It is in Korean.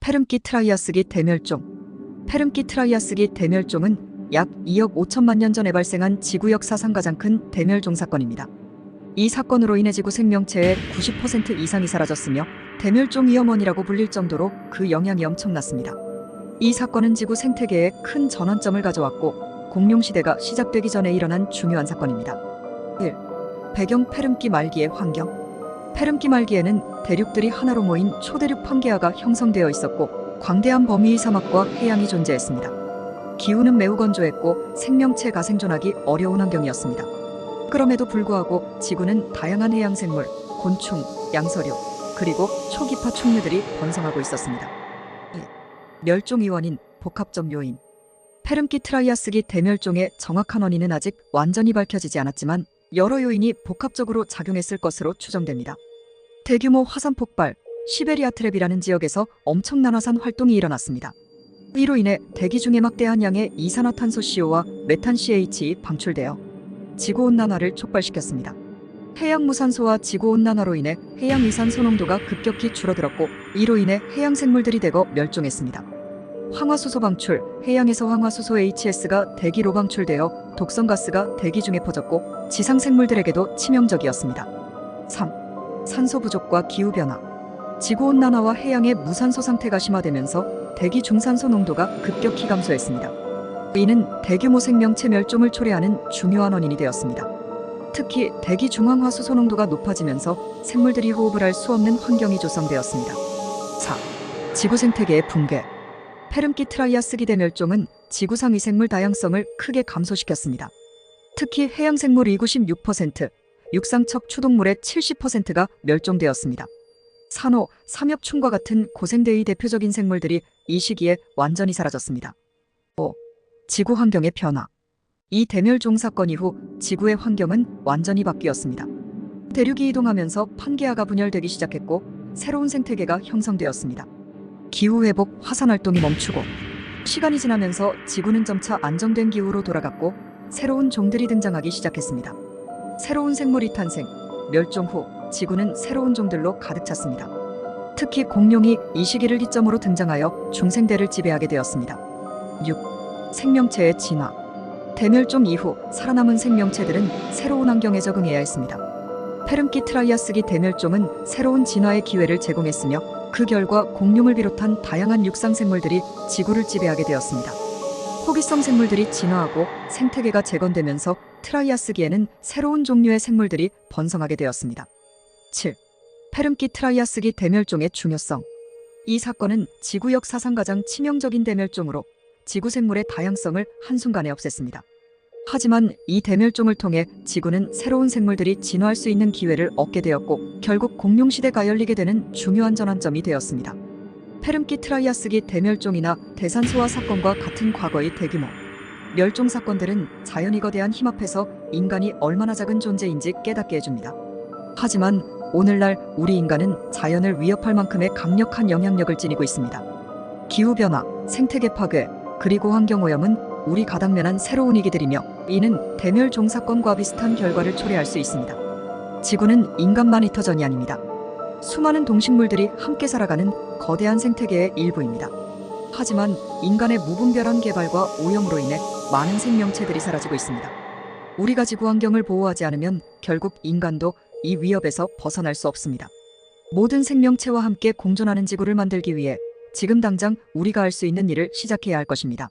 페름키 트라이아스기 대멸종. 페름키 트라이아스기 대멸종은 약 2억 5천만 년 전에 발생한 지구 역사상 가장 큰 대멸종 사건입니다. 이 사건으로 인해 지구 생명체의 90% 이상이 사라졌으며 대멸종 위험원이라고 불릴 정도로 그 영향이 엄청났습니다. 이 사건은 지구 생태계에 큰 전환점을 가져왔고 공룡시대가 시작되기 전에 일어난 중요한 사건입니다. 1. 배경 페름키 말기의 환경. 페름키 말기에는 대륙들이 하나로 모인 초대륙 판게아가 형성되어 있었고 광대한 범위의 사막과 해양이 존재했습니다. 기후는 매우 건조했고 생명체가 생존하기 어려운 환경이었습니다. 그럼에도 불구하고 지구는 다양한 해양생물, 곤충, 양서류, 그리고 초기파 충류들이 번성하고 있었습니다. 2. 멸종의 원인, 복합적 요인. 페름키 트라이아스기 대멸종의 정확한 원인은 아직 완전히 밝혀지지 않았지만 여러 요인이 복합적으로 작용했을 것으로 추정됩니다. 대규모 화산 폭발, 시베리아 트랩이라는 지역에서 엄청난 화산 활동이 일어났습니다. 이로 인해 대기 중에 막대한 양의 이산화탄소 CO와 메탄 CH이 방출되어 지구온난화를 촉발시켰습니다. 해양무산소와 지구온난화로 인해 해양이산소 농도가 급격히 줄어들었고 이로 인해 해양생물들이 대거 멸종했습니다. 황화수소 방출, 해양에서 황화수소 HS가 대기로 방출되어 독성가스가 대기 중에 퍼졌고 지상생물들에게도 치명적이었습니다. 3. 산소 부족과 기후변화. 지구온난화와 해양의 무산소 상태가 심화되면서 대기 중산소 농도가 급격히 감소했습니다. 이는 대규모 생명체 멸종을 초래하는 중요한 원인이 되었습니다. 특히 대기 중황화수소 농도가 높아지면서 생물들이 호흡을 할 수 없는 환경이 조성되었습니다. 4. 지구 생태계의 붕괴. 페름키 트라이아스기 대멸종은 지구상의 생물 다양성을 크게 감소시켰습니다. 특히 해양생물의 96%, 육상척 추동물의 70%가 멸종되었습니다. 산호, 삼엽충과 같은 고생대의 대표적인 생물들이 이 시기에 완전히 사라졌습니다. 5. 지구 환경의 변화. 이 대멸종 사건 이후 지구의 환경은 완전히 바뀌었습니다. 대륙이 이동하면서 판게아가 분열되기 시작했고 새로운 생태계가 형성되었습니다. 기후회복, 화산활동이 멈추고 시간이 지나면서 지구는 점차 안정된 기후로 돌아갔고 새로운 종들이 등장하기 시작했습니다. 새로운 생물이 탄생, 멸종 후 지구는 새로운 종들로 가득 찼습니다. 특히 공룡이 이 시기를 기점으로 등장하여 중생대를 지배하게 되었습니다. 6. 생명체의 진화. 대멸종 이후 살아남은 생명체들은 새로운 환경에 적응해야 했습니다. 페름키 트라이아스기 대멸종은 새로운 진화의 기회를 제공했으며 그 결과 공룡을 비롯한 다양한 육상생물들이 지구를 지배하게 되었습니다. 호기성 생물들이 진화하고 생태계가 재건되면서 트라이아스기에는 새로운 종류의 생물들이 번성하게 되었습니다. 7. 페름키 트라이아스기 대멸종의 중요성. 이 사건은 지구 역사상 가장 치명적인 대멸종으로 지구 생물의 다양성을 한순간에 없앴습니다. 하지만 이 대멸종을 통해 지구는 새로운 생물들이 진화할 수 있는 기회를 얻게 되었고 결국 공룡시대가 열리게 되는 중요한 전환점이 되었습니다. 페름키 트라이아스기 대멸종이나 대산소화 사건과 같은 과거의 대규모 멸종 사건들은 자연이 거대한 힘 앞에서 인간이 얼마나 작은 존재인지 깨닫게 해줍니다. 하지만 오늘날 우리 인간은 자연을 위협할 만큼의 강력한 영향력을 지니고 있습니다. 기후변화, 생태계 파괴, 그리고 환경오염은 우리가 당면한 새로운 위기들이며 이는 대멸종 사건과 비슷한 결과를 초래할 수 있습니다. 지구는 인간만 이터전이 아닙니다. 수많은 동식물들이 함께 살아가는 거대한 생태계의 일부입니다. 하지만 인간의 무분별한 개발과 오염으로 인해 많은 생명체들이 사라지고 있습니다. 우리가 지구 환경을 보호하지 않으면 결국 인간도 이 위협에서 벗어날 수 없습니다. 모든 생명체와 함께 공존하는 지구를 만들기 위해 지금 당장 우리가 할 수 있는 일을 시작해야 할 것입니다.